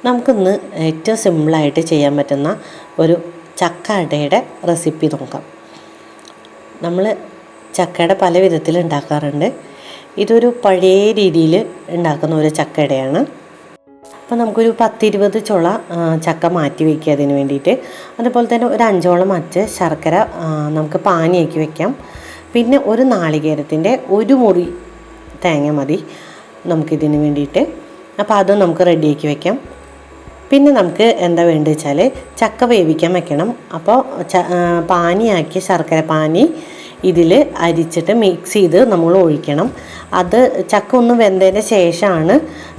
നമുക്കിന്ന് ഏറ്റവും സിമ്പിളായിട്ട് ചെയ്യാൻ പറ്റുന്ന ഒരു ചക്കടയുടെ റെസിപ്പി നോക്കാം. നമ്മൾ ചക്കയുടെ പല വിധത്തിൽ ഉണ്ടാക്കാറുണ്ട്. ഇതൊരു പഴയ രീതിയിൽ ഉണ്ടാക്കുന്ന ഒരു ചക്കടയാണ്. അപ്പോൾ നമുക്കൊരു 10-20 ചുള ചക്ക മാറ്റി വയ്ക്കുക അതിന് വേണ്ടിയിട്ട്. അതുപോലെ തന്നെ ഒരു 5ഓളം അച്ച് ശർക്കര നമുക്ക് പാനിയാക്കി വയ്ക്കാം. പിന്നെ ഒരു നാളികേരത്തിൻ്റെ ഒരു മുറി തേങ്ങ മതി നമുക്കിതിന് വേണ്ടിയിട്ട്. അപ്പോൾ അതും നമുക്ക് റെഡിയാക്കി വയ്ക്കാം. പിന്നെ നമുക്ക് എന്താ വേണ്ടത് വെച്ചാൽ ചക്ക വേവിക്കാൻ വെക്കണം. അപ്പോൾ പാനിയാക്കിയ ശർക്കര പാനി ഇതിൽ അരിച്ചിട്ട് മിക്സ് ചെയ്ത് നമ്മൾ ഒഴിക്കണം. അത് ചക്ക ഒന്ന് വെന്തതിന് ശേഷമാണ്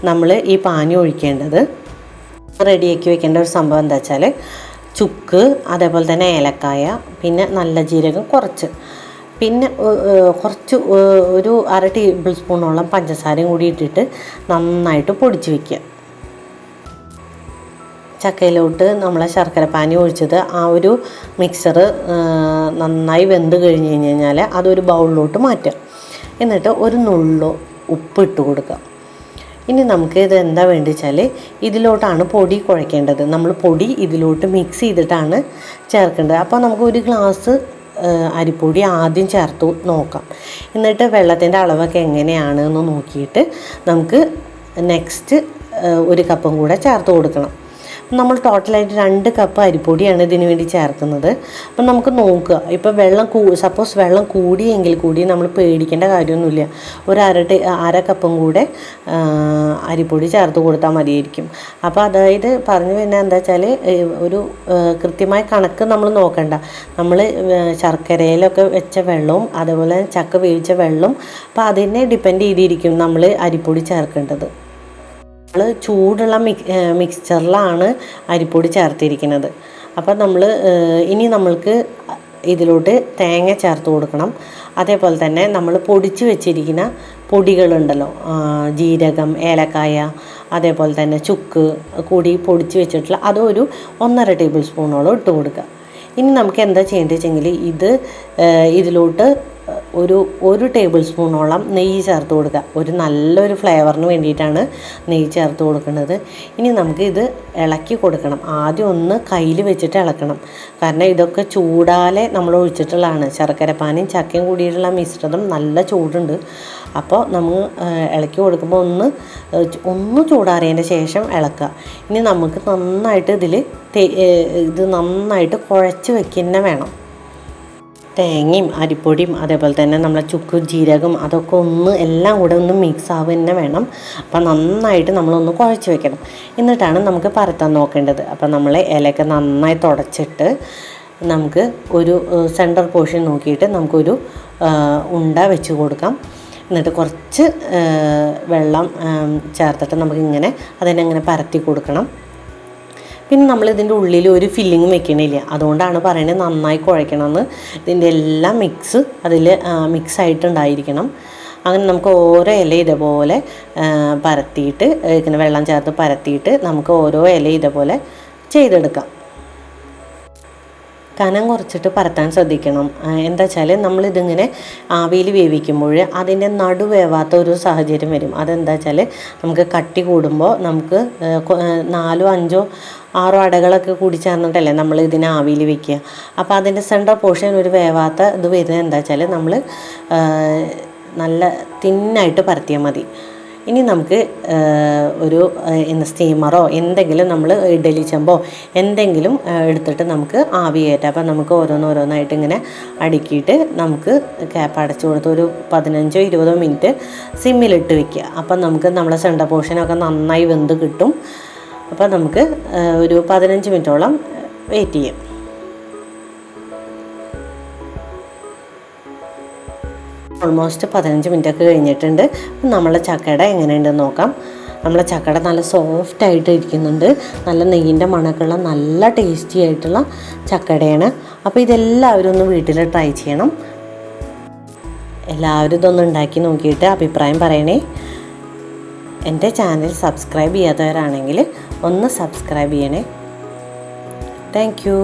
നമ്മൾ ഈ പാനി ഒഴിക്കേണ്ടത്. റെഡിയാക്കി വെക്കേണ്ട ഒരു സംഭവം എന്താ വെച്ചാൽ ചുക്ക്, അതേപോലെ തന്നെ ഏലക്കായ, പിന്നെ നല്ല ജീരകം കുറച്ച്, പിന്നെ കുറച്ച് ഒരു 1/2 ടേബിൾ സ്പൂണോളം പഞ്ചസാരയും കൂടി ഇട്ടിട്ട് നന്നായിട്ട് പൊടിച്ച് വയ്ക്കുക. ചക്കയിലോട്ട് നമ്മൾ ശർക്കര പാനി ഒഴിച്ചത് ആ ഒരു മിക്സർ നന്നായി വെന്ത് കഴിഞ്ഞ് കഴിഞ്ഞാൽ അതൊരു ബൗളിലോട്ട് മാറ്റുക. എന്നിട്ട് ഒരു നുള്ളു ഉപ്പ് ഇട്ട് കൊടുക്കുക. ഇനി നമുക്ക് ഇത് എന്താ വേണ്ടി വെച്ചാൽ ഇതിലോട്ടാണ് പൊടി കുഴക്കേണ്ടത്. നമ്മൾ പൊടി ഇതിലോട്ട് മിക്സ് ചെയ്തിട്ടാണ് ചേർക്കേണ്ടത്. അപ്പോൾ നമുക്ക് ഒരു ഗ്ലാസ് അരിപ്പൊടി ആദ്യം ചേർത്ത് നോക്കാം. എന്നിട്ട് വെള്ളത്തിൻ്റെ അളവൊക്കെ എങ്ങനെയാണ് എന്ന് നോക്കിയിട്ട് നമുക്ക് നെക്സ്റ്റ് 1 കപ്പും കൂടെ ചേർത്ത് കൊടുക്കണം. നമ്മൾ ടോട്ടലായിട്ട് 2 കപ്പ് അരിപ്പൊടിയാണ് ഇതിന് വേണ്ടി ചേർക്കുന്നത്. അപ്പം നമുക്ക് നോക്കുക, ഇപ്പോൾ സപ്പോസ് വെള്ളം കൂടിയെങ്കിൽ കൂടി നമ്മൾ പേടിക്കേണ്ട കാര്യമൊന്നുമില്ല. ഒരു 1/2 കപ്പും കൂടെ അരിപ്പൊടി ചേർത്ത് കൊടുത്താൽ മതിയായിരിക്കും. അപ്പോൾ അതായത് പറഞ്ഞു വരുന്നത് എന്താ വെച്ചാൽ ഒരു കൃത്യമായ കണക്ക് നമ്മൾ നോക്കണ്ട. നമ്മൾ ശർക്കരയിലൊക്കെ വെച്ച വെള്ളവും അതേപോലെ ചക്ക വേവിച്ച വെള്ളവും അപ്പോൾ അതിനെ ഡിപ്പെൻഡ് ചെയ്തിരിക്കും നമ്മൾ അരിപ്പൊടി ചേർക്കേണ്ടത്. നമ്മൾ ചൂടുള്ള മിക്സ്ചറിലാണ് അരിപ്പൊടി ചേർത്തിരിക്കുന്നത്. അപ്പോൾ ഇനി നമ്മൾക്ക് ഇതിലോട്ട് തേങ്ങ ചേർത്ത് കൊടുക്കണം. അതേപോലെ തന്നെ നമ്മൾ പൊടിച്ച് വെച്ചിരിക്കുന്ന പൊടികളുണ്ടല്ലോ, ജീരകം, ഏലക്കായ, അതേപോലെ തന്നെ ചുക്ക് കൂടി പൊടിച്ച് വെച്ചിട്ടുള്ള അതൊരു 1.5 ടേബിൾ സ്പൂണോളം ഇട്ട് കൊടുക്കുക. ഇനി നമുക്ക് എന്താ ചെയ്യേണ്ടത് വെച്ചെങ്കിൽ ഇതിലോട്ട് ഒരു ടേബിൾ സ്പൂണോളം നെയ്യ് ചേർത്ത് കൊടുക്കുക. ഒരു നല്ലൊരു ഫ്ലേവറിന് വേണ്ടിയിട്ടാണ് നെയ്യ് ചേർത്ത് കൊടുക്കുന്നത്. ഇനി നമുക്ക് ഇത് ഇളക്കി കൊടുക്കണം. ആദ്യം ഒന്ന് കയ്യിൽ വെച്ചിട്ട് ഇളക്കണം. കാരണം ഇതൊക്കെ ചൂടാലെ നമ്മൾ ഒഴിച്ചിട്ടുള്ളതാണ്. ശർക്കരപ്പാനിയും ചക്കയും കൂടിയിട്ടുള്ള മിശ്രിതം നല്ല ചൂടുണ്ട്. അപ്പോൾ നമ്മൾ ഇളക്കി കൊടുക്കുമ്പോൾ ഒന്ന് ചൂടാറിയതിൻ്റെ ശേഷം ഇളക്കുക. ഇനി നമുക്ക് നന്നായിട്ട് ഇത് നന്നായിട്ട് കുഴച്ച് വയ്ക്കുക വേണം. തേങ്ങയും അരിപ്പൊടിയും അതേപോലെ തന്നെ നമ്മളെ ചുക്ക്, ജീരകം അതൊക്കെ എല്ലാം കൂടെ മിക്സ് ആവുക തന്നെ വേണം. അപ്പം നന്നായിട്ട് നമ്മളൊന്ന് കുഴച്ച് വെക്കണം. എന്നിട്ടാണ് നമുക്ക് പരത്താൻ നോക്കേണ്ടത്. അപ്പം നമ്മൾ ഇലയൊക്കെ നന്നായി തുടച്ചിട്ട് നമുക്ക് ഒരു സെൻറ്റർ പോർഷൻ നോക്കിയിട്ട് നമുക്കൊരു ഉണ്ട വെച്ച് കൊടുക്കാം. എന്നിട്ട് കുറച്ച് വെള്ളം ചേർത്തിട്ട് നമുക്കിങ്ങനെ അതിനെ പരത്തി കൊടുക്കണം. പിന്നെ നമ്മളിതിൻ്റെ ഉള്ളിൽ ഒരു ഫില്ലിങ് വെക്കണില്ല. അതുകൊണ്ടാണ് പറയുന്നത് നന്നായി കുഴയ്ക്കണമെന്ന്. ഇതിൻ്റെ എല്ലാം അതിൽ മിക്സായിട്ടുണ്ടായിരിക്കണം. അങ്ങനെ നമുക്ക് ഓരോ ഇല ഇതേപോലെ പരത്തിയിട്ട് ഇങ്ങനെ വെള്ളം ചേർത്ത് പരത്തിയിട്ട് നമുക്ക് ഓരോ ഇല ഇതേപോലെ ചെയ്തെടുക്കാം. കനം കുറച്ചിട്ട് പരത്താൻ ശ്രദ്ധിക്കണം. എന്താ വെച്ചാൽ നമ്മളിതിങ്ങനെ ആവിയിൽ വേവിക്കുമ്പോൾ അതിൻ്റെ നടുവേവാത്ത ഒരു സാഹചര്യം വരും. അതെന്താ വെച്ചാൽ നമുക്ക് കട്ടി കൂടുമ്പോൾ നമുക്ക് 4, 5, 6 അടകളൊക്കെ കൂടി ചേർന്നിട്ടല്ലേ നമ്മൾ ഇതിനെ ആവിയിൽ വെക്കുക. അപ്പോൾ അതിൻ്റെ സെൻട്രൽ പോർഷൻ ഒരു വേവാത്ത ഇത് വരുന്നത് എന്താ വെച്ചാൽ നമ്മൾ നല്ല തിന്നായിട്ട് പരത്തിയാൽ മതി. ഇനി നമുക്ക് ഒരു സ്റ്റീമറോ എന്തെങ്കിലും നമ്മൾ ഇഡലി ചെമ്പോ എന്തെങ്കിലും എടുത്തിട്ട് നമുക്ക് ആവി കയറ്റാം. അപ്പം നമുക്ക് ഓരോന്നായിട്ട് ഇങ്ങനെ അടുക്കിയിട്ട് നമുക്ക് ക്യാപ്പ് അടച്ചു കൊടുത്ത് ഒരു 15-20 മിനിറ്റ് സിമ്മിലിട്ട് വയ്ക്കുക. അപ്പം നമുക്ക് നമ്മളെ സെൻട്രൽ പോർഷനൊക്കെ നന്നായി വെന്ത് കിട്ടും. അപ്പോൾ നമുക്ക് ഒരു 15 മിനിറ്റോളം വെയിറ്റ് ചെയ്യാം. ഓൾമോസ്റ്റ് 15 മിനിറ്റൊക്കെ കഴിഞ്ഞിട്ടുണ്ട്. നമ്മളെ ചക്കട എങ്ങനെയുണ്ടെന്ന് നോക്കാം. നമ്മളെ ചക്കട നല്ല സോഫ്റ്റായിട്ട് ഇരിക്കുന്നുണ്ട്. നല്ല നെയ്യിൻ്റെ മണക്കുള്ള നല്ല ടേസ്റ്റി ആയിട്ടുള്ള ചക്കടയാണ്. അപ്പോൾ ഇതെല്ലാവരും ഒന്ന് വീട്ടിൽ ട്രൈ ചെയ്യണം. എല്ലാവരും ഇതൊന്ന് ഉണ്ടാക്കി നോക്കിയിട്ട് അഭിപ്രായം പറയണേ. എൻ്റെ ചാനൽ സബ്സ്ക്രൈബ് ചെയ്യാത്തവരാണെങ്കിൽ ഒന്ന് സബ്സ്ക്രൈബ് ചെയ്യണേ. Thank you.